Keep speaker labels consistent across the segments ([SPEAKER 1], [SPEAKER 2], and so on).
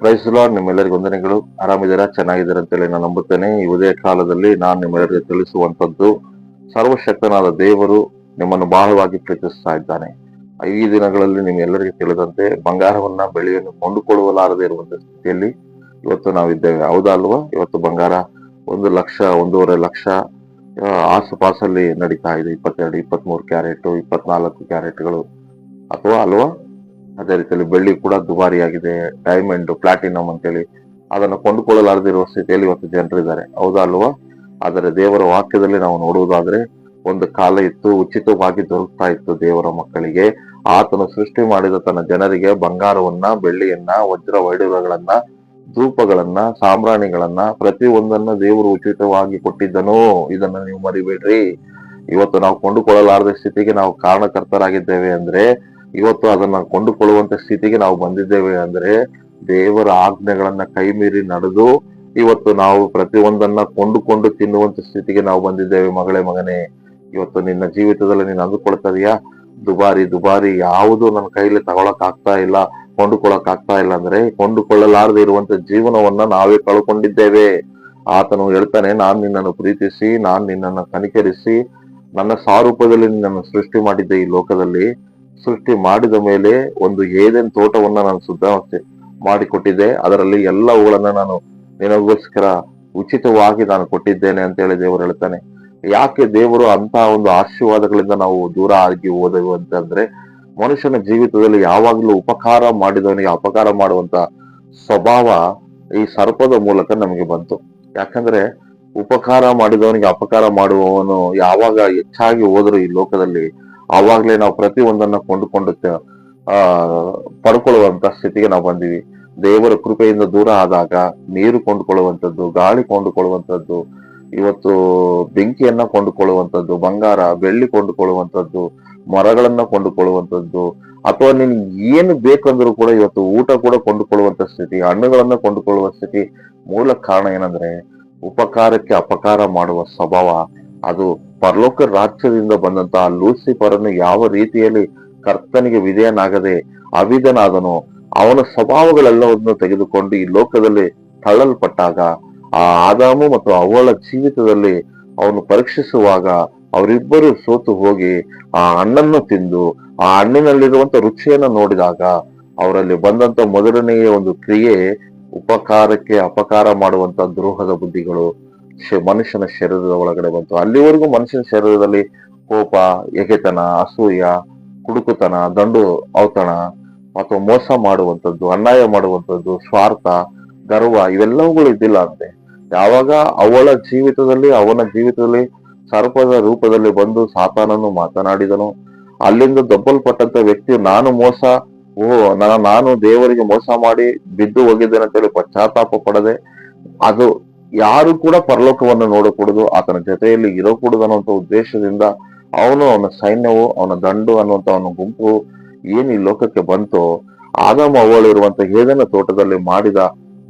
[SPEAKER 1] Price lord, ನಿಮ್ಮೆಲ್ಲರಿಗೂ ವಂದನೆಗಳು. ಆರಾಮಿದ್ದೀರಾ, ಚೆನ್ನಾಗಿದ್ದೀರಾ ಅಂತೇಳಿ ನಾನು ನಂಬುತ್ತೇನೆ. ಈ ಉದಯ ಕಾಲದಲ್ಲಿ ನಾನು ನಿಮ್ಮೆಲ್ಲರಿಗೆ ತಿಳಿಸುವಂತದ್ದು, ಸರ್ವಶಕ್ತನಾದ ದೇವರು ನಿಮ್ಮನ್ನು ಬಹಳವಾಗಿ ಪ್ರೀತಿಸ್ತಾ ಇದ್ದಾನೆ. ಈ ದಿನಗಳಲ್ಲಿ ನಿಮ್ಮೆಲ್ಲರಿಗೂ ತಿಳಿದಂತೆ ಬಂಗಾರವನ್ನ ಬೆಳ್ಳಿಯನ್ನು ಕೊಂಡುಕೊಳ್ಳಲಾರದೆ ಇರುವಂತ ಸ್ಥಿತಿಯಲ್ಲಿ ಇವತ್ತು ನಾವಿದ್ದೇವೆ. ಹೌದಾ ಅಲ್ವಾ? ಇವತ್ತು ಬಂಗಾರ 1 ಲಕ್ಷ, 1.5 ಲಕ್ಷ ಆಸುಪಾಸಲ್ಲಿ ನಡೀತಾ ಇದೆ. 22, 23 ಕ್ಯಾರೆಟ್, 24 ಕ್ಯಾರೆಟ್ಗಳು ಅಥವಾ ಅಲ್ವಾ? ಅದೇ ರೀತಿಯಲ್ಲಿ ಬೆಳ್ಳಿ ಕೂಡ ದುಬಾರಿಯಾಗಿದೆ. ಡೈಮಂಡ್, ಪ್ಲಾಟಿನಮ್ ಅಂತೇಳಿ ಅದನ್ನು ಕೊಂಡುಕೊಳ್ಳಲಾರದಿರುವ ಸ್ಥಿತಿಯಲ್ಲಿ ಇವತ್ತು ಜನರಿದ್ದಾರೆ. ಹೌದಾ ಅಲ್ವಾ? ಆದರೆ ದೇವರ ವಾಕ್ಯದಲ್ಲಿ ನಾವು ನೋಡುವುದಾದ್ರೆ, ಒಂದು ಕಾಲ ಇತ್ತು, ಉಚಿತವಾಗಿ ದೊರಕ್ತಾ ಇತ್ತು ದೇವರ ಮಕ್ಕಳಿಗೆ. ಆತನು ಸೃಷ್ಟಿ ಮಾಡಿದ ತನ್ನ ಜನರಿಗೆ ಬಂಗಾರವನ್ನ, ಬೆಳ್ಳಿಯನ್ನ, ವಜ್ರ ವೈಡೂರ್ಯಗಳನ್ನ, ಧೂಪಗಳನ್ನ, ಸಾಂಬ್ರಾಣಿಗಳನ್ನ ಪ್ರತಿ ಒಂದನ್ನ ದೇವರು ಉಚಿತವಾಗಿ ಕೊಟ್ಟಿದ್ದನು. ಇದನ್ನ ನೀವು ಮರಿಬೇಡ್ರಿ. ಇವತ್ತು ನಾವು ಕೊಂಡುಕೊಳ್ಳಲಾರದ ಸ್ಥಿತಿಗೆ ನಾವು ಕಾರಣಕರ್ತರಾಗಿದ್ದೇವೆ ಅಂದ್ರೆ, ಇವತ್ತು ಅದನ್ನ ಕೊಂಡುಕೊಳ್ಳುವಂತ ಸ್ಥಿತಿಗೆ ನಾವು ಬಂದಿದ್ದೇವೆ ಅಂದ್ರೆ, ದೇವರ ಆಜ್ಞೆಗಳನ್ನ ಕೈ ಮೀರಿ ನಡೆದು ಇವತ್ತು ನಾವು ಪ್ರತಿಯೊಂದನ್ನ ಕೊಂಡುಕೊಂಡು ತಿನ್ನುವಂತ ಸ್ಥಿತಿಗೆ ನಾವು ಬಂದಿದ್ದೇವೆ. ಮಗಳೇ, ಮಗನೇ, ಇವತ್ತು ನಿನ್ನ ಜೀವಿತದಲ್ಲಿ ನೀನು ಅಂದುಕೊಳ್ತಾ ಇದೀಯಾ, ದುಬಾರಿ ದುಬಾರಿ ಯಾವುದು ನನ್ನ ಕೈಲಿ ತಗೊಳಕ್ ಆಗ್ತಾ ಇಲ್ಲ, ಕೊಂಡುಕೊಳ್ಳಕ್ ಆಗ್ತಾ ಇಲ್ಲ ಅಂದ್ರೆ, ಕೊಂಡುಕೊಳ್ಳಲಾರದೆ ಇರುವಂತ ಜೀವನವನ್ನ ನಾವೇ ಕಳ್ಕೊಂಡಿದ್ದೇವೆ. ಆತನು ಹೇಳ್ತಾನೆ, ನಾನ್ ನಿನ್ನನ್ನು ಪ್ರೀತಿಸಿ, ನಾನ್ ನಿನ್ನನ್ನು ಕನಿಕರಿಸಿ, ನನ್ನ ಸಾರೂಪದಲ್ಲಿ ನಿನ್ನನ್ನು ಸೃಷ್ಟಿ ಮಾಡಿದ್ದೆ ಈ ಲೋಕದಲ್ಲಿ. ಸೃಷ್ಟಿ ಮಾಡಿದ ಮೇಲೆ ಒಂದು ಏದೆನ್ ತೋಟವನ್ನ ನಾನು ಶುದ್ಧ ಮಾಡಿಕೊಟ್ಟಿದ್ದೆ. ಅದರಲ್ಲಿ ಎಲ್ಲವುಗಳನ್ನ ನಾನು ನಿನಗೋಸ್ಕರ ಉಚಿತವಾಗಿ ನಾನು ಕೊಟ್ಟಿದ್ದೇನೆ ಅಂತ ಹೇಳಿ ದೇವರು ಹೇಳ್ತಾನೆ. ಯಾಕೆ ದೇವರು ಅಂತ ಒಂದು ಆಶೀರ್ವಾದಗಳಿಂದ ನಾವು ದೂರ ಆಗಿ ಹೋದೆವು ಅಂತಂದ್ರೆ, ಮನುಷ್ಯನ ಜೀವಿತದಲ್ಲಿ ಯಾವಾಗಲೂ ಉಪಕಾರ ಮಾಡಿದವನಿಗೆ ಅಪಕಾರ ಮಾಡುವಂತ ಸ್ವಭಾವ ಈ ಸರ್ಪದ ಮೂಲಕ ನಮಗೆ ಬಂತು. ಯಾಕಂದ್ರೆ ಉಪಕಾರ ಮಾಡಿದವನಿಗೆ ಅಪಕಾರ ಮಾಡುವವನು ಯಾವಾಗ ಹೆಚ್ಚಾಗಿ ಹೋದ್ರು ಈ ಲೋಕದಲ್ಲಿ, ಆವಾಗ್ಲೇ ನಾವು ಪ್ರತಿ ಒಂದನ್ನ ಕೊಂಡುಕೊಂಡು ಆ ಪಡ್ಕೊಳ್ಳುವಂತ ಸ್ಥಿತಿಗೆ ನಾವು ಬಂದಿವಿ. ದೇವರ ಕೃಪೆಯಿಂದ ದೂರ ಆದಾಗ ನೀರು ಕೊಂಡುಕೊಳ್ಳುವಂಥದ್ದು, ಗಾಳಿ ಕೊಂಡುಕೊಳ್ಳುವಂಥದ್ದು, ಇವತ್ತು ಬೆಂಕಿಯನ್ನ ಕೊಂಡುಕೊಳ್ಳುವಂಥದ್ದು, ಬಂಗಾರ ಬೆಳ್ಳಿ ಕೊಂಡುಕೊಳ್ಳುವಂಥದ್ದು, ಮರಗಳನ್ನ ಕೊಂಡುಕೊಳ್ಳುವಂಥದ್ದು, ಅಥವಾ ನಿನ್ ಏನು ಬೇಕಂದ್ರೂ ಕೂಡ ಇವತ್ತು ಊಟ ಕೂಡ ಕೊಂಡುಕೊಳ್ಳುವಂತ ಸ್ಥಿತಿ, ಹಣ್ಣುಗಳನ್ನ ಕೊಂಡುಕೊಳ್ಳುವ ಸ್ಥಿತಿ. ಮೂಲ ಕಾರಣ ಏನಂದ್ರೆ, ಉಪಕಾರಕ್ಕೆ ಅಪಕಾರ ಮಾಡುವ ಸ್ವಭಾವ. ಅದು ಪರಲೋಕ ರಾಜ್ಯದಿಂದ ಬಂದಂತಹ ಲೂಸಿಫರನ್ನು ಯಾವ ರೀತಿಯಲ್ಲಿ ಕರ್ತನಿಗೆ ವಿಧೇಯನಾಗದೆ ಅವಿಧನಾದನೋ, ಅವನ ಸ್ವಭಾವಗಳೆಲ್ಲವನ್ನು ತೆಗೆದುಕೊಂಡು ಈ ಲೋಕದಲ್ಲಿ ತಳ್ಳಲ್ಪಟ್ಟಾಗ, ಆ ಆದಾಮು ಮತ್ತು ಅವಳ ಜೀವಿತದಲ್ಲಿ ಅವನು ಪರೀಕ್ಷಿಸುವಾಗ ಅವರಿಬ್ಬರು ಸೋತು ಹೋಗಿ ಆ ಹಣ್ಣನ್ನು ತಿಂದು ಆ ಹಣ್ಣಿನಲ್ಲಿರುವಂತ ರುಚಿಯನ್ನು ನೋಡಿದಾಗ ಅವರಲ್ಲಿ ಬಂದಂತ ಮೊದಲನೆಯ ಒಂದು ಕ್ರಿಯೆ ಉಪಕಾರಕ್ಕೆ ಅಪಕಾರ ಮಾಡುವಂತ ದ್ರೋಹದ ಬುದ್ಧಿಗಳು ಮನುಷ್ಯನ ಶರೀರದ ಒಳಗಡೆ ಬಂತು. ಅಲ್ಲಿವರೆಗೂ ಮನುಷ್ಯನ ಶರೀರದಲ್ಲಿ ಕೋಪ, ಎಗೆತನ, ಅಸೂಯ, ಕುಡುಕುತನ, ದಂಡು ಔತಣ ಅಥವಾ ಮೋಸ ಮಾಡುವಂಥದ್ದು, ಅನ್ಯಾಯ ಮಾಡುವಂಥದ್ದು, ಸ್ವಾರ್ಥ, ಗರ್ವ ಇವೆಲ್ಲವುಗಳು ಇದ್ದಿಲ್ಲ ಅಂತೆ. ಯಾವಾಗ ಅವಳ ಜೀವಿತದಲ್ಲಿ, ಅವನ ಜೀವಿತದಲ್ಲಿ ಸರ್ಪದ ರೂಪದಲ್ಲಿ ಬಂದು ಸಾತಾನನ್ನು ಮಾತನಾಡಿದನು, ಅಲ್ಲಿಂದ ದಬ್ಬಲ್ಪಟ್ಟಂತ ವ್ಯಕ್ತಿ ನಾನು ಮೋಸ, ನಾನು ದೇವರಿಗೆ ಮೋಸ ಮಾಡಿ ಬಿದ್ದು ಹೋಗಿದ್ದೇನೆ ಅಂತೇಳಿ ಪಶ್ಚಾತ್ತಾಪ ಪಡದೆ, ಅದು ಯಾರು ಕೂಡ ಪರಲೋಕವನ್ನು ನೋಡಕೂಡದು, ಆತನ ಜೊತೆಯಲ್ಲಿ ಇರಕೂಡದು ಅನ್ನುವಂಥ ಉದ್ದೇಶದಿಂದ ಅವನು, ಅವನ ಸೈನ್ಯವು, ಅವನ ದಂಡು ಅನ್ನುವಂತ ಅವನ ಗುಂಪು ಏನ್ ಈ ಲೋಕಕ್ಕೆ ಬಂತೋ, ಆದಾಮ ಅವಳು ಇರುವಂತ ಏದೆನ್ ತೋಟದಲ್ಲಿ ಮಾಡಿದ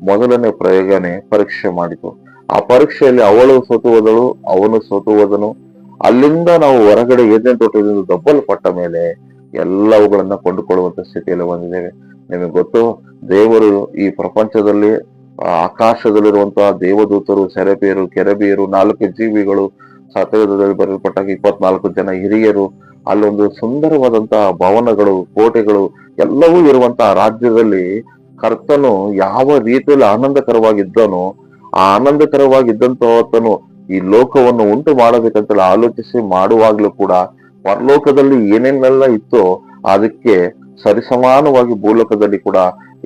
[SPEAKER 1] ಮೊದಲನೇ ಪ್ರಯೋಗನೆ ಪರೀಕ್ಷೆ ಮಾಡಿತು. ಆ ಪರೀಕ್ಷೆಯಲ್ಲಿ ಅವಳು ಸೋತು ಹೋದಳು, ಅವನು ಸೋತು ಹೋದನು. ಅಲ್ಲಿಂದ ನಾವು ಹೊರಗಡೆ ಏದೆನ್ ತೋಟದಿಂದ ದಬ್ಬಲ್ಪಟ್ಟ ಮೇಲೆ ಎಲ್ಲವುಗಳನ್ನ ಕೊಂಡುಕೊಳ್ಳುವಂತ ಸ್ಥಿತಿಯಲ್ಲಿ ಬಂದಿದ್ದೇವೆ. ನಿಮಗೆ ಗೊತ್ತು, ದೇವರು ಈ ಪ್ರಪಂಚದಲ್ಲಿ ಆಕಾಶದಲ್ಲಿರುವಂತಹ ದೇವದೂತರು, ಸೆರೆಬಿಯರು, ಕೆರಬಿಯರು, 4 ಜೀವಿಗಳು, ಸತ್ಯವೇದದಲ್ಲಿ ಬರೆಯಲ್ಪಟ್ಟಾಗ 24 ಜನ ಹಿರಿಯರು, ಅಲ್ಲೊಂದು ಸುಂದರವಾದಂತಹ ಭವನಗಳು, ಕೋಟೆಗಳು ಎಲ್ಲವೂ ಇರುವಂತಹ ರಾಜ್ಯದಲ್ಲಿ ಕರ್ತನು ಯಾವ ರೀತಿಯಲ್ಲಿ ಆನಂದಕರವಾಗಿದ್ದನೋ, ಆ ಆನಂದಕರವಾಗಿದ್ದಂತನು ಈ ಲೋಕವನ್ನು ಉಂಟು ಮಾಡಬೇಕಂತ ಆಲೋಚಿಸಿ ಮಾಡುವಾಗ್ಲೂ ಕೂಡ ಪರಲೋಕದಲ್ಲಿ ಏನೇನೆಲ್ಲ ಇತ್ತೋ ಅದಕ್ಕೆ ಸರಿಸಮಾನವಾಗಿ ಭೂಲೋಕದಲ್ಲಿ ಕೂಡ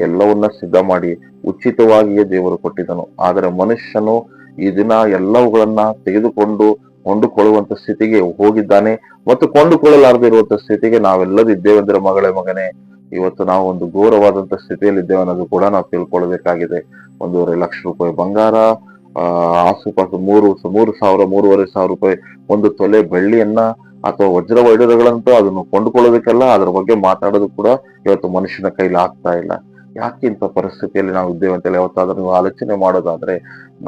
[SPEAKER 1] ಎಲ್ಲವನ್ನ ಸಿದ್ಧ ಮಾಡಿ ಉಚಿತವಾಗಿಯೇ ದೇವರು ಕೊಟ್ಟಿದ್ದನು. ಆದರೆ ಮನುಷ್ಯನು ಈ ದಿನ ಎಲ್ಲವುಗಳನ್ನ ತೆಗೆದುಕೊಂಡು ಕೊಂಡುಕೊಳ್ಳುವಂತ ಸ್ಥಿತಿಗೆ ಹೋಗಿದ್ದಾನೆ, ಮತ್ತು ಕೊಂಡುಕೊಳ್ಳಲಾರದೆ ಇರುವಂತ ಸ್ಥಿತಿಗೆ ನಾವೆಲ್ಲರೂ ಇದ್ದೇವೆ. ಅಂದ್ರೆ ಮಗಳೇ, ಮಗನೇ, ಇವತ್ತು ನಾವು ಒಂದು ಘೋರವಾದಂತ ಸ್ಥಿತಿಯಲ್ಲಿ ಇದ್ದೇವೆ ಅನ್ನೋದು ಕೂಡ ನಾವು ತಿಳ್ಕೊಳ್ಬೇಕಾಗಿದೆ. 1.5 ಲಕ್ಷ ರೂಪಾಯಿ ಬಂಗಾರ, ಆಸುಪಾಸು 3,000, 3,500 ರೂಪಾಯಿ ಒಂದು ತೊಲೆ ಬೆಳ್ಳಿಯನ್ನ ಅಥವಾ ವಜ್ರ ವೈಡೂರ್ಯಗಳಂತೂ ಅದನ್ನು ಕೊಂಡುಕೊಳ್ಳೋದಕ್ಕೆಲ್ಲ ಅದ್ರ ಬಗ್ಗೆ ಮಾತಾಡೋದು ಕೂಡ ಇವತ್ತು ಮನುಷ್ಯನ ಕೈಲಿ ಆಗ್ತಾ ಇಲ್ಲ. ಯಾಕೆ ಇಂಥ ಪರಿಸ್ಥಿತಿಯಲ್ಲಿ ನಾವು ಇದ್ದೇವೆ ಅಂತೇಳಿ ಯಾವತ್ತಾದ್ರೂ ನೀವು ಆಲೋಚನೆ ಮಾಡೋದಾದ್ರೆ,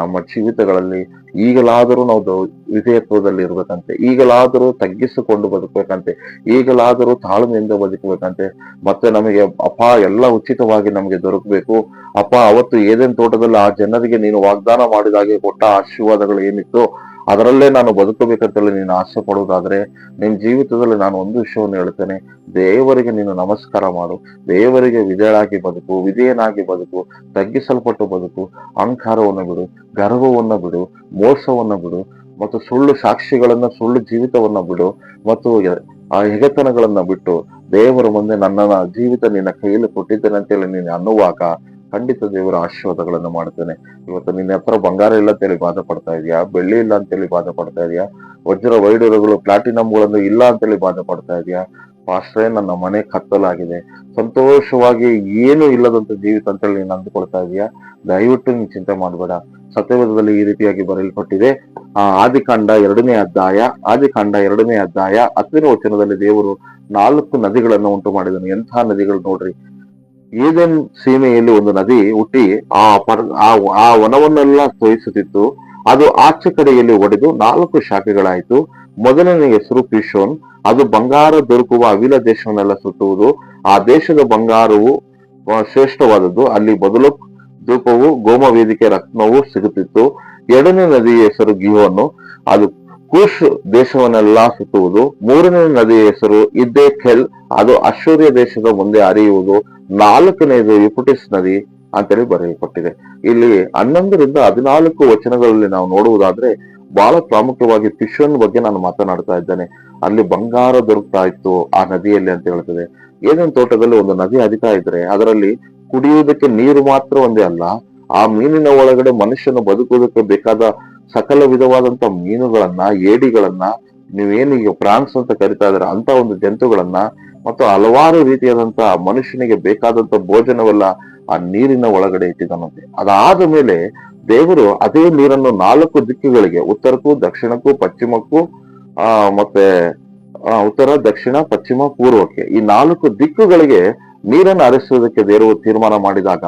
[SPEAKER 1] ನಮ್ಮ ಜೀವಿತಗಳಲ್ಲಿ ಈಗಲಾದರೂ ನಾವು ವಿಧೇಯತ್ವದಲ್ಲಿ ಇರ್ಬೇಕಂತೆ, ಈಗಲಾದರೂ ತಗ್ಗಿಸಿಕೊಂಡು ಬದುಕಬೇಕಂತೆ, ಈಗಲಾದರೂ ತಾಳ್ಮೆಯಿಂದ ಬದುಕಬೇಕಂತೆ. ಮತ್ತೆ ನಮಗೆ ಅಪ್ಪ ಎಲ್ಲ ಉಚಿತವಾಗಿ ನಮಗೆ ದೊರಕಬೇಕು. ಅಪ್ಪ ಅವತ್ತು ಏದೇನ್ ತೋಟದಲ್ಲಿ ಆ ಜನರಿಗೆ ನೀನು ವಾಗ್ದಾನ ಮಾಡಿದಾಗೆ ಕೊಟ್ಟ ಆಶೀರ್ವಾದಗಳು ಏನಿತ್ತು ಅದರಲ್ಲೇ ನಾನು ಬದುಕಬೇಕಂತೇಳಿ ನೀನು ಆಸೆ ಪಡುವುದಾದ್ರೆ, ನಿನ್ ಜೀವಿತದಲ್ಲಿ ನಾನು ಒಂದು ವಿಷಯವನ್ನು ಹೇಳ್ತೇನೆ. ದೇವರಿಗೆ ನೀನು ನಮಸ್ಕಾರ ಮಾಡು, ದೇವರಿಗೆ ವಿಧೇಯನಾಗಿ ಬದುಕು, ವಿಧೇಯನಾಗಿ ಬದುಕು, ತಗ್ಗಿಸಲ್ಪಟ್ಟು ಬದುಕು, ಅಹಂಕಾರವನ್ನು ಬಿಡು, ಗರ್ವವನ್ನ ಬಿಡು, ಮೋಸವನ್ನ ಬಿಡು, ಮತ್ತು ಸುಳ್ಳು ಸಾಕ್ಷಿಗಳನ್ನ, ಸುಳ್ಳು ಜೀವಿತವನ್ನ ಬಿಡು, ಮತ್ತು ಆ ಹೆಗತನಗಳನ್ನ ಬಿಟ್ಟು ದೇವರ ಮುಂದೆ ನನ್ನ ಜೀವಿತ ನಿನ್ನ ಕೈಯಲ್ಲಿ ಕೊಟ್ಟಿದ್ದೇನೆ ಅಂತೇಳಿ ನೀನು ಅನ್ನುವಾಗ ಖಂಡಿತ ದೇವರ ಆಶೀರ್ವಾದಗಳನ್ನು ಮಾಡ್ತೇನೆ. ಇವತ್ತು ನಿನ್ನ ಹತ್ರ ಬಂಗಾರ ಇಲ್ಲ ಅಂತೇಳಿ ಬಾಧೆ ಪಡ್ತಾ ಇದೆಯಾ, ಬೆಳ್ಳಿ ಇಲ್ಲ ಅಂತೇಳಿ ಬಾಧೆ ಪಡ್ತಾ ಇದೆಯಾ, ವಜ್ರ ವೈಡೂರ್ಯಗಳು ಪ್ಲಾಟಿನಂಗಳನ್ನು ಇಲ್ಲ ಅಂತೇಳಿ ಬಾಧೆ ಪಡ್ತಾ ಇದೆಯಾ, ಪಾಸ್ಟ್ರೇ ನನ್ನ ಮನೆ ಕತ್ತಲಾಗಿದೆ, ಸಂತೋಷವಾಗಿ ಏನು ಇಲ್ಲದಂತ ಜೀವಿತ ಅಂತೇಳಿ ನೀನು ಅಂದುಕೊಳ್ತಾ ಇದೆಯಾ, ದಯವಿಟ್ಟು ನೀನು ಚಿಂತೆ ಮಾಡಬೇಡ. ಸತ್ಯವೇದದಲ್ಲಿ ಈ ರೀತಿಯಾಗಿ ಬರೆಯಲ್ಪಟ್ಟಿದೆ. ಆದಿಕಾಂಡ 2ನೇ ಅಧ್ಯಾಯ 10ನೇ ವಚನದಲ್ಲಿ ದೇವರು 4 ನದಿಗಳನ್ನು ಉಂಟು ಮಾಡಿದನು. ಎಂಥ ನದಿಗಳು ನೋಡ್ರಿ. ಏದೆನ್ ಸೀಮೆಯಲ್ಲಿ ಒಂದು ನದಿ ಹುಟ್ಟಿ ಆ ವನವನ್ನೆಲ್ಲ ತೋಯಿಸುತ್ತಿತ್ತು. ಅದು ಆಚೆ ಕಡೆಯಲ್ಲಿ ಒಡೆದು 4 ಶಾಖೆಗಳಾಯಿತು. ಮೊದಲನೇ ಹೆಸರು ಪಿಶೋನ್. ಅದು ಬಂಗಾರ ದೊರಕುವ ಅವಿಲ ದೇಶವನ್ನೆಲ್ಲ ಸುತ್ತುವುದು. ಆ ದೇಶದ ಬಂಗಾರವು ಶ್ರೇಷ್ಠವಾದದ್ದು. ಅಲ್ಲಿ ಬದಲು ಧೂಪವು, ಗೋಮ ವೇದಿಕೆ, ರತ್ನವು ಸಿಗುತ್ತಿತ್ತು. 2ನೇ ನದಿಯ ಹೆಸರು ಗಿಹೋನು. ಅದು ಕುಶ್ ದೇಶವನ್ನೆಲ್ಲ ಸುತ್ತುವುದು. 3ನೇ ನದಿಯ ಹೆಸರು ಇದ್ದೇಖೆಲ್. ಅದು ಅಶ್ಶೂರ್ಯ ದೇಶದ ಮುಂದೆ ಹರಿಯುವುದು. 4ನೇದು ಯುಫ್ರಟಿಸ್ ನದಿ ಅಂತೇಳಿ ಬರೆಯಲ್ಪಟ್ಟಿದೆ. ಇಲ್ಲಿ 11ರಿಂದ 14 ವಚನಗಳಲ್ಲಿ ನಾವು ನೋಡುವುದಾದ್ರೆ ಬಹಳ ಪ್ರಾಮುಖ್ಯವಾಗಿ ಪಿಶೋನ್ ಬಗ್ಗೆ ನಾನು ಮಾತನಾಡ್ತಾ ಇದ್ದೇನೆ. ಅಲ್ಲಿ ಬಂಗಾರ ದೊರಕ್ತಾ ಇತ್ತು ಆ ನದಿಯಲ್ಲಿ ಅಂತ ಹೇಳ್ತದೆ. ಏನೇನ್ ತೋಟದಲ್ಲಿ ಒಂದು ನದಿ ಹರಿತಾ ಇದ್ರೆ ಅದರಲ್ಲಿ ಕುಡಿಯುವುದಕ್ಕೆ ನೀರು ಮಾತ್ರ ಒಂದೇ ಅಲ್ಲ, ಆ ಮೀನಿನ ಒಳಗಡೆ ಮನುಷ್ಯನು ಬದುಕುವುದಕ್ಕೆ ಬೇಕಾದ ಸಕಲ ವಿಧವಾದಂತ ಮೀನುಗಳನ್ನ, ಏಡಿಗಳನ್ನ, ನೀವೇನೀಗ ಪ್ರಾನ್ಸ್ ಅಂತ ಕರಿತಾ ಇದಾರೆ ಅಂತ ಒಂದು ಜಂತುಗಳನ್ನ, ಮತ್ತು ಹಲವಾರು ರೀತಿಯಾದಂತ ಮನುಷ್ಯನಿಗೆ ಬೇಕಾದಂತ ಭೋಜನವೆಲ್ಲ ಆ ನೀರಿನ ಒಳಗಡೆ ಇಟ್ಟಿದ್ದಾನಂತೆ. ಅದಾದ ಮೇಲೆ ದೇವರು ಅದೇ ನೀರನ್ನು 4 ದಿಕ್ಕುಗಳಿಗೆ, ಉತ್ತರಕ್ಕೂ, ದಕ್ಷಿಣಕ್ಕೂ, ಪಶ್ಚಿಮಕ್ಕೂ, ಮತ್ತೆ ಉತ್ತರ, ದಕ್ಷಿಣ, ಪಶ್ಚಿಮ, ಪೂರ್ವಕ್ಕೆ, ಈ 4 ದಿಕ್ಕುಗಳಿಗೆ ನೀರನ್ನು ಹರಿಸುವುದಕ್ಕೆ ದೇವರು ತೀರ್ಮಾನ ಮಾಡಿದಾಗ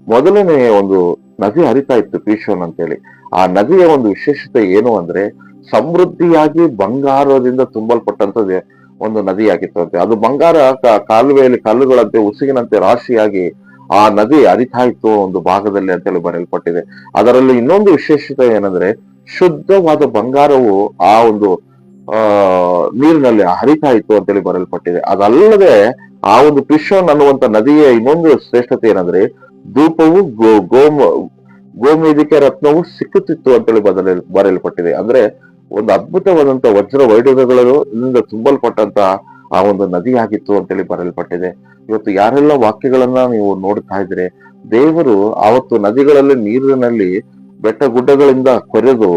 [SPEAKER 1] ಮೊದಲನೇ ಒಂದು ನದಿ ಹರಿತಾ ಇತ್ತು, ಪಿಶೋನ್ ಅಂತೇಳಿ. ಆ ನದಿಯ ಒಂದು ವಿಶೇಷತೆ ಏನು ಅಂದ್ರೆ ಸಮೃದ್ಧಿಯಾಗಿ ಬಂಗಾರದಿಂದ ತುಂಬಲ್ಪಟ್ಟಂತ ಒಂದು ನದಿಯಾಗಿತ್ತು ಅಂತೆ. ಅದು ಬಂಗಾರ ಕಾಲುವೆಯಲ್ಲಿ ಕಲ್ಲುಗಳಂತೆ, ಉಸುಗಿನಂತೆ ರಾಶಿಯಾಗಿ ಆ ನದಿ ಹರಿತಾ ಇತ್ತು ಒಂದು ಭಾಗದಲ್ಲಿ ಅಂತೇಳಿ ಬರೆಯಲ್ಪಟ್ಟಿದೆ. ಅದರಲ್ಲಿ ಇನ್ನೊಂದು ವಿಶೇಷತೆ ಏನಂದ್ರೆ ಶುದ್ಧವಾದ ಬಂಗಾರವು ಆ ಒಂದು ನೀರಿನಲ್ಲಿ ಹರಿತಾ ಇತ್ತು ಅಂತೇಳಿ ಬರೆಯಲ್ಪಟ್ಟಿದೆ. ಅದಲ್ಲದೆ ಆ ಒಂದು ಪಿಶೋನ್ ಅನ್ನುವಂತ ನದಿಯ ಇನ್ನೊಂದು ಶ್ರೇಷ್ಠತೆ ಏನಂದ್ರೆ ಧೂಪವು, ಗೋಮೇದಿಕೆ, ರತ್ನವು ಸಿಕ್ಕುತ್ತಿತ್ತು ಅಂತೇಳಿ ಬರೆಯಲ್ಪಟ್ಟಿದೆ. ಅಂದ್ರೆ ಒಂದು ಅದ್ಭುತವಾದಂತ ವಜ್ರ ವೈಡೂರ್ಯಗಳಿಂದ ತುಂಬಲ್ಪಟ್ಟಂತ ಆ ಒಂದು ನದಿಯಾಗಿತ್ತು ಅಂತೇಳಿ ಬರೆಯಲ್ಪಟ್ಟಿದೆ. ಇವತ್ತು ಯಾರೆಲ್ಲ ವಾಕ್ಯಗಳನ್ನ ನೀವು ನೋಡ್ತಾ ಇದ್ರೆ, ದೇವರು ಆವತ್ತು ನದಿಗಳಲ್ಲಿ, ನೀರಿನಲ್ಲಿ ಬೆಟ್ಟ ಗುಡ್ಡಗಳಿಂದ ಕೊರೆದು,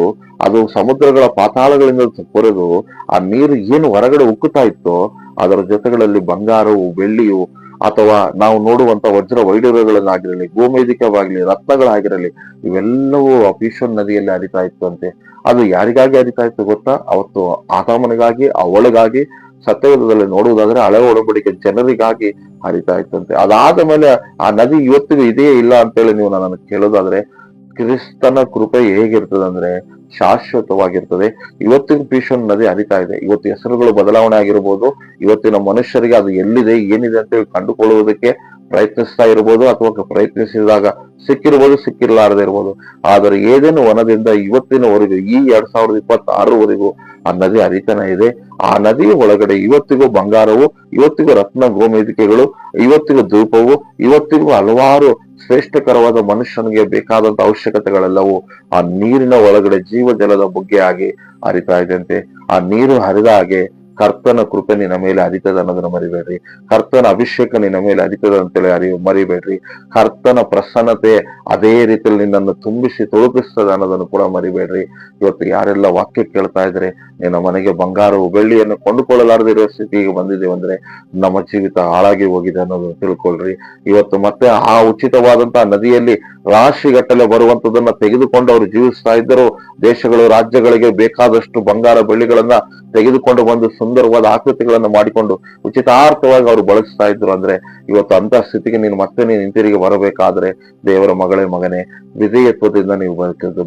[SPEAKER 1] ಅದು ಸಮುದ್ರಗಳ ಪಾತಾಳಗಳಿಂದ ಕೊರೆದು ಆ ನೀರು ಏನು ಹೊರಗಡೆ ಉಕ್ಕುತ್ತಾ ಇತ್ತೋ ಅದರ ಜೊತೆಗಳಲ್ಲಿ ಬಂಗಾರವು, ಬೆಳ್ಳಿಯು, ಅಥವಾ ನಾವು ನೋಡುವಂತ ವಜ್ರ ವೈಡೂರ್ಯಗಳನ್ನಾಗಿರಲಿ, ಗೋಮೇಧಿಕವಾಗಲಿ, ರತ್ನಗಳಾಗಿರಲಿ, ಇವೆಲ್ಲವೂ ಆ ಪಿಶೋನ್ ನದಿಯಲ್ಲಿ ಹರಿತಾ ಇತ್ತು ಅಂತೆ. ಅದು ಯಾರಿಗಾಗಿ ಹರಿತಾ ಇತ್ತು ಗೊತ್ತಾ? ಅವತ್ತು ಆದಾಮನಿಗಾಗಿ, ಅವಳಿಗಾಗಿ, ಸತ್ಯವೇದದಲ್ಲಿ ನೋಡುವುದಾದ್ರೆ ಹಳೆ ಒಡಂಬಡಿಕೆ ಜನರಿಗಾಗಿ ಹರಿತಾ ಇತ್ತಂತೆ. ಅದಾದ ಮೇಲೆ ಆ ನದಿ ಇವತ್ತಿಗೂ ಇದೆಯೇ ಇಲ್ಲ ಅಂತೇಳಿ ನೀವು ನನ್ನನ್ನು ಕೇಳೋದಾದ್ರೆ, ಕ್ರಿಸ್ತನ ಕೃಪೆ ಹೇಗಿರ್ತದೆ ಅಂದ್ರೆ ಶಾಶ್ವತವಾಗಿರ್ತದೆ. ಇವತ್ತಿನ ಪಿಶೋನ್ ನದಿ ಹರಿತಾ ಇದೆ. ಇವತ್ತು ಹೆಸರುಗಳು ಬದಲಾವಣೆ ಆಗಿರ್ಬೋದು, ಇವತ್ತಿನ ಮನುಷ್ಯರಿಗೆ ಅದು ಎಲ್ಲಿದೆ, ಏನಿದೆ ಅಂತ ಕಂಡುಕೊಳ್ಳುವುದಕ್ಕೆ ಪ್ರಯತ್ನಿಸ್ತಾ ಇರ್ಬೋದು, ಅಥವಾ ಪ್ರಯತ್ನಿಸಿದಾಗ ಸಿಕ್ಕಿರ್ಬೋದು, ಸಿಕ್ಕಿರ್ಲಾರದೆ ಇರ್ಬೋದು. ಆದರೆ ಏದೇನು ವನದಿಂದ ಇವತ್ತಿನವರೆಗೂ, ಈ 2026ವರೆಗೂ ಆ ನದಿ ಹರಿತಾನೆ ಇದೆ. ಆ ನದಿಯ ಒಳಗಡೆ ಇವತ್ತಿಗೂ ಬಂಗಾರವು, ಇವತ್ತಿಗೂ ರತ್ನ ಗೋಮೇದಿಕೆಗಳು, ಇವತ್ತಿಗೂ ಧೂಪವು, ಇವತ್ತಿಗೂ ಹಲವಾರು ಶ್ರೇಷ್ಠಕರವಾದ ಮನುಷ್ಯನಿಗೆ ಬೇಕಾದಂತ ಅವಶ್ಯಕತೆಗಳೆಲ್ಲವೂ ಆ ನೀರಿನ ಒಳಗಡೆ ಜೀವ ಜಲದ ಬುಗ್ಗೆ ಆಗಿ ಹರಿತಾ ಇದಂತೆ. ಆ ನೀರು ಹರಿದ ಹಾಗೆ ಕರ್ತನ ಕೃಪೆ ನಿನ್ನ ಮೇಲೆ ಹರಿತದ ಅನ್ನೋದನ್ನ ಮರಿಬೇಡ್ರಿ. ಕರ್ತನ ಅಭಿಷೇಕ ನಿನ್ನ ಮೇಲೆ ಹರಿತದ ಅಂತೇಳಿ ಮರಿಬೇಡ್ರಿ. ಕರ್ತನ ಪ್ರಸನ್ನತೆ ಅದೇ ರೀತಿಯಲ್ಲಿ ನಿನ್ನನ್ನು ತುಂಬಿಸಿ ತುಳುಕಿಸ್ತದೆ ಅನ್ನೋದನ್ನು ಕೂಡ ಮರಿಬೇಡ್ರಿ. ಇವತ್ತು ಯಾರೆಲ್ಲ ವಾಕ್ಯ ಕೇಳ್ತಾ ಇದ್ರೆ, ನಿನ್ನ ಮನೆಗೆ ಬಂಗಾರವು, ಬೆಳ್ಳಿಯನ್ನು ಕೊಂಡುಕೊಳ್ಳಲಾರದೆ ಇರುವ ಸ್ಥಿತಿಗೆ ಬಂದಿದ್ದೇವೆ ಅಂದ್ರೆ ನಮ್ಮ ಜೀವಿತ ಹಾಳಾಗಿ ಹೋಗಿದೆ ಅನ್ನೋದನ್ನು ತಿಳ್ಕೊಳ್ರಿ. ಇವತ್ತು ಮತ್ತೆ ಆ ಉಚಿತವಾದಂತಹ ನದಿಯಲ್ಲಿ ರಾಶಿಗಟ್ಟಲೆ ಬರುವಂತದನ್ನ ತೆಗೆದುಕೊಂಡು ಅವರು ಜೀವಿಸ್ತಾ ಇದ್ದರು. ದೇಶಗಳು, ರಾಜ್ಯಗಳಿಗೆ ಬೇಕಾದಷ್ಟು ಬಂಗಾರ ಬೆಳ್ಳಿಗಳನ್ನ ತೆಗೆದುಕೊಂಡು ಬಂದು ಸುಂದರವಾದ ಆಕೃತಿಗಳನ್ನು ಮಾಡಿಕೊಂಡು ಉಚಿತಾರ್ಥವಾಗಿ ಅವರು ಬಳಸ್ತಾ ಇದ್ರು ಅಂದ್ರೆ ಇವತ್ತು ಅಂತ ಸ್ಥಿತಿಗೆ ನೀನು ಮತ್ತೆ ನೀನು ಹಿಂತಿರುಗಿ ಬರಬೇಕಾದ್ರೆ ದೇವರ ಮಗನೇ ವಿಧೇಯತ್ವದಿಂದ ನೀವು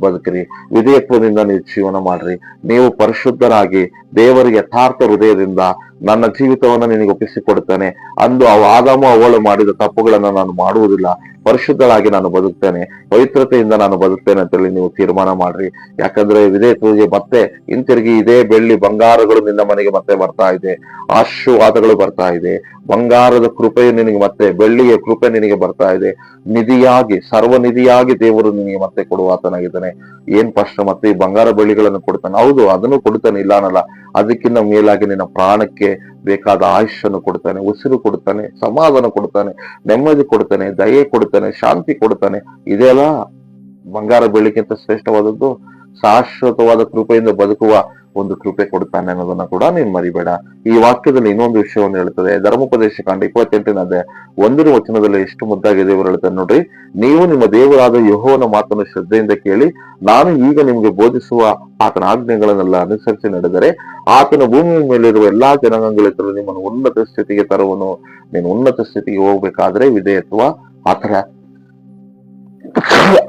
[SPEAKER 1] ಬದುಕಿರಿ, ವಿಧೇಯತ್ವದಿಂದ ನೀವು ಜೀವನ ಮಾಡ್ರಿ. ನೀವು ಪರಿಶುದ್ಧರಾಗಿ ದೇವರಿಗೆ ಯಥಾರ್ಥ ಹೃದಯದಿಂದ ನನ್ನ ಜೀವಿತವನ್ನ ನಿನಗೆ ಒಪ್ಪಿಸಿಕೊಡ್ತೇನೆ. ಅಂದು ಆದಾಮ ಅವಳು ಮಾಡಿದ ತಪ್ಪುಗಳನ್ನ ನಾನು ಮಾಡುವುದಿಲ್ಲ, ಪರಿಶುದ್ಧರಾಗಿ ನಾನು ಬದುಕ್ತೇನೆ, ಪವಿತ್ರತೆಯಿಂದ ನಾನು ಬದುಕ್ತೇನೆ ಅಂತೇಳಿ ನೀವು ತೀರ್ಮಾನ ಮಾಡ್ರಿ. ಯಾಕಂದ್ರೆ ವಿಧೇಯತ್ವಕ್ಕೆ ಮತ್ತೆ ಹಿಂತಿರುಗಿ ಇದೇ ಬೆಳ್ಳಿ ಬಂಗಾರಗಳು ನಿನ್ನ ಮನೆಗೆ ಮತ್ತೆ ಬರ್ತಾ ಇದೆ, ಆಶೀರ್ವಾದಗಳು ಬರ್ತಾ ಇದೆ, ಬಂಗಾರದ ಕೃಪೆಯು ನಿನಗೆ ಮತ್ತೆ ಬೆಳ್ಳಿಯ ಕೃಪೆ ನಿನಗೆ ಬರ್ತಾ ಇದೆ. ನಿಧಿಯಾಗಿ ಸರ್ವನಿಧಿಯಾಗಿ ದೇವರು ನಿನಗೆ ಮತ್ತೆ ಕೊಡುವ ಆತನಾಗಿದ್ದಾನೆ. ಏನ್ ಫಸ್ಟ್ ಮತ್ತೆ ಈ ಬಂಗಾರ ಬೆಳ್ಳಿಗಳನ್ನು ಕೊಡ್ತಾನೆ, ಹೌದು ಅದನ್ನು ಕೊಡ್ತಾನೆ, ಇಲ್ಲ ಅನ್ನಲ್ಲ. ಅದಕ್ಕಿಂತ ಮೇಲಾಗಿ ನಿನ್ನ ಪ್ರಾಣಕ್ಕೆ ಬೇಕಾದ ಆಯುಷನ್ನು ಕೊಡ್ತಾನೆ, ಉಸಿರು ಕೊಡ್ತಾನೆ, ಸಮಾಧಾನ ಕೊಡ್ತಾನೆ, ನೆಮ್ಮದಿ ಕೊಡ್ತಾನೆ, ದಯೆ ಕೊಡ್ತಾನೆ, ಶಾಂತಿ ಕೊಡ್ತಾನೆ. ಇದೆಲ್ಲ ಬಂಗಾರ ಬೆಳ್ಳಿಗಿಂತ ಶ್ರೇಷ್ಠವಾದದ್ದು. ಶಾಶ್ವತವಾದ ಕೃಪೆಯಿಂದ ಬದುಕುವ ಒಂದು ಕೃಪೆ ಕೊಡ್ತಾನೆ ಅನ್ನೋದನ್ನ ಕೂಡ ನೀನ್ ಮರಿಬೇಡ. ಈ ವಾಕ್ಯದಲ್ಲಿ ಇನ್ನೊಂದು ವಿಷಯವನ್ನು ಹೇಳ್ತದೆ. ಧರ್ಮೋಪದೇಶ ಕಾಂಡ 28ನೇ 1ನೇ ವಚನದಲ್ಲಿ ಎಷ್ಟು ಮುದ್ದಾಗಿ ದೇವರು ಹೇಳ್ತಾನೆ ನೋಡ್ರಿ. ನೀವು ನಿಮ್ಮ ದೇವರಾದ ಯೆಹೋವನ ಮಾತನ್ನು ಶ್ರದ್ಧೆಯಿಂದ ಕೇಳಿ, ನಾನು ಈಗ ನಿಮ್ಗೆ ಬೋಧಿಸುವ ಆತನ ಆಜ್ಞೆಗಳನ್ನೆಲ್ಲ ಅನುಸರಿಸಿ ನಡೆದರೆ ಆತನ ಭೂಮಿಯ ಮೇಲಿರುವ ಎಲ್ಲಾ ಜನಾಂಗಗಳಿದ್ದರೂ ನಿಮ್ಮನ್ನು ಉನ್ನತ ಸ್ಥಿತಿಗೆ ತರುವನು. ನೀನು ಉನ್ನತ ಸ್ಥಿತಿಗೆ ಹೋಗ್ಬೇಕಾದ್ರೆ ವಿಧೇಯತ್ವ, ಆತರ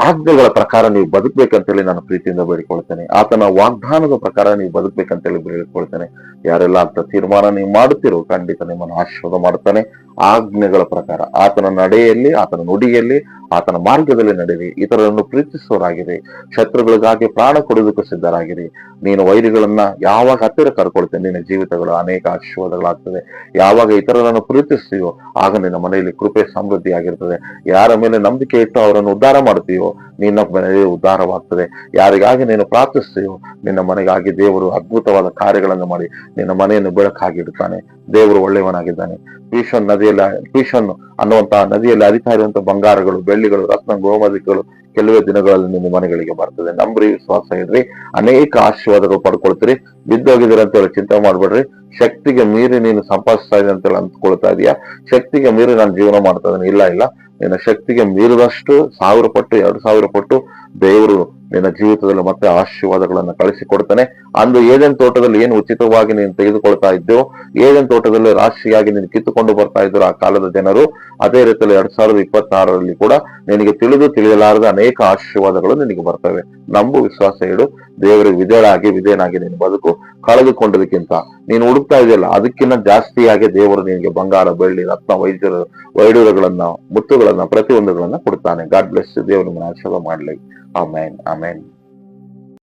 [SPEAKER 1] ಆಜ್ಞೆಗಳ ಪ್ರಕಾರ ನೀವು ಬದುಕ್ಬೇಕಂತೇಳಿ ನಾನು ಪ್ರೀತಿಯಿಂದ ಬೇಡಿಕೊಳ್ತೇನೆ. ಆತನ ವಾಗ್ದಾನದ ಪ್ರಕಾರ ನೀವು ಬದುಕ್ಬೇಕಂತೇಳಿ ಬೇಡಿಕೊಳ್ತೇನೆ. ಯಾರೆಲ್ಲ ಅಂತ ತೀರ್ಮಾನ ನೀವು ಮಾಡುತ್ತೀರೋ ಖಂಡಿತ ನಿಮ್ಮನ್ನು ಆಶೀರ್ವಾದ ಮಾಡ್ತಾನೆ. ಆಜ್ಞೆಗಳ ಪ್ರಕಾರ ಆತನ ನಡೆಯಲ್ಲಿ, ಆತನ ನುಡಿಯಲ್ಲಿ, ಆತನ ಮಾರ್ಗದಲ್ಲಿ ನಡೆಯಿರಿ. ಇತರರನ್ನು ಪ್ರೀತಿಸುವರಾಗಿರಿ, ಶತ್ರುಗಳಿಗಾಗಿ ಪ್ರಾಣ ಕೊಡುವುದಕ್ಕೂ ಸಿದ್ಧರಾಗಿರಿ. ನೀನು ವೈರಿಗಳನ್ನ ಯಾವಾಗ ಹತ್ತಿರ ಕರ್ಕೊಳ್ತೇನೆ ನಿನ್ನ ಜೀವಿತಗಳು ಅನೇಕ ಆಶೀರ್ವಾದಗಳಾಗ್ತದೆ. ಯಾವಾಗ ಇತರರನ್ನು ಪ್ರೀತಿಸ್ತೀಯೋ ಆಗ ನಿನ್ನ ಮನೆಯಲ್ಲಿ ಕೃಪೆ ಸಮೃದ್ಧಿ ಆಗಿರ್ತದೆ. ಯಾರ ಮೇಲೆ ನಂಬಿಕೆ ಇಟ್ಟು ಅವರನ್ನು ಉದ್ಧಾರ ಮಾಡ್ತೀಯೋ ನಿನ್ನ ಮನೆಯಲ್ಲಿ ಉದ್ಧಾರವಾಗ್ತದೆ. ಯಾರಿಗಾಗಿ ನೀನು ಪ್ರಾರ್ಥಿಸ್ತೀಯೋ ನಿನ್ನ ಮನೆಗಾಗಿ ದೇವರು ಅದ್ಭುತವಾದ ಕಾರ್ಯಗಳನ್ನು ಮಾಡಿ ನಿನ್ನ ಮನೆಯನ್ನು ಬೆಳಕಾಗಿಡ್ತಾನೆ. ದೇವರು ಒಳ್ಳೆಯವನಾಗಿದ್ದಾನೆ. ಪೀಶನ್ ಅನ್ನುವಂತಹ ನದಿಯಲ್ಲಿ ಹರಿತಾ ಇರುವಂತಹ ಬಂಗಾರಗಳು, ಬೆಳ್ಳಿಗಳು, ರತ್ನ, ಗೋಮದಿಗಳು ಕೆಲವೇ ದಿನಗಳಲ್ಲಿ ನಿಮ್ಮ ಮನೆಗಳಿಗೆ ಬರ್ತದೆ. ನಂಬ್ರಿ, ವಿಶ್ವಾಸ ಇಡ್ರಿ, ಅನೇಕ ಆಶೀರ್ವಾದಗಳು ಪಡ್ಕೊಳ್ತೀರಿ. ಬಿದ್ದೋಗಿದ್ದೀರ ಅಂತ ಹೇಳಿ ಚಿಂತೆ ಮಾಡ್ಬೇಡ್ರಿ. ಶಕ್ತಿಗೆ ಮೀರಿ ನೀನು ಸಂಪಾದಿಸ್ತಾ ಇದೆ ಅಂತ ಹೇಳಿ ಅಂದ್ಕೊಳ್ತಾ ಇದೀಯಾ, ಶಕ್ತಿಗೆ ಮೀರಿ ನಾನು ಜೀವನ ಮಾಡ್ತಾ ಇದ್ದೇನೆ, ಇಲ್ಲ. ನಿನ್ನ ಶಕ್ತಿಗೆ ಮೀರಿದಷ್ಟು 1000 ಪಟ್ಟು 2000 ಪಟ್ಟು ದೇವರು ನಿನ್ನ ಜೀವಿತದಲ್ಲಿ ಮತ್ತೆ ಆಶೀರ್ವಾದಗಳನ್ನ ಕಳಿಸಿಕೊಡ್ತಾನೆ. ಅಂದು ಏದೇನ್ ತೋಟದಲ್ಲಿ ಏನು ಉಚಿತವಾಗಿ ನೀನು ತೆಗೆದುಕೊಳ್ತಾ ಇದ್ದೆಯೋ, ಏದೇನ್ ತೋಟದಲ್ಲಿ ರಾಶಿಯಾಗಿ ನೀನು ಕಿತ್ತುಕೊಂಡು ಬರ್ತಾ ಇದ್ರು ಆ ಕಾಲದ ಜನರು, ಅದೇ ರೀತಿಯಲ್ಲಿ 2026ರಲ್ಲಿ ಕೂಡ ನಿನಗೆ ತಿಳಿಯಲಾರದ ಅನೇಕ ಆಶೀರ್ವಾದಗಳು ನಿನಗೆ ಬರ್ತವೆ. ನಂಬು, ವಿಶ್ವಾಸ ಇಡು. ದೇವರಿಗೆ ವಿಧೇಯನಾಗಿ ನೀನು ಬದುಕು. ಕಳೆದುಕೊಂಡದಕ್ಕಿಂತ ನೀನು ಹುಡುಕ್ತಾ ಇದೆಯಲ್ಲ ಅದಕ್ಕಿಂತ ಜಾಸ್ತಿಯಾಗಿ ದೇವರು ನಿನಗೆ ಬಂಗಾರ, ಬೆಳ್ಳಿ, ರತ್ನ, ವೈಡೂರಗಳನ್ನ, ಮುತ್ತುಗಳನ್ನ, ಪ್ರತಿಯೊಂದುಗಳನ್ನ ಕೊಡ್ತಾನೆ. God bless. ದೇವರು ನಿಮ್ಮನ್ನು ಆಶೀರ್ವಾದ ಮಾಡ್ಲಿ. ಆಮೇನ್.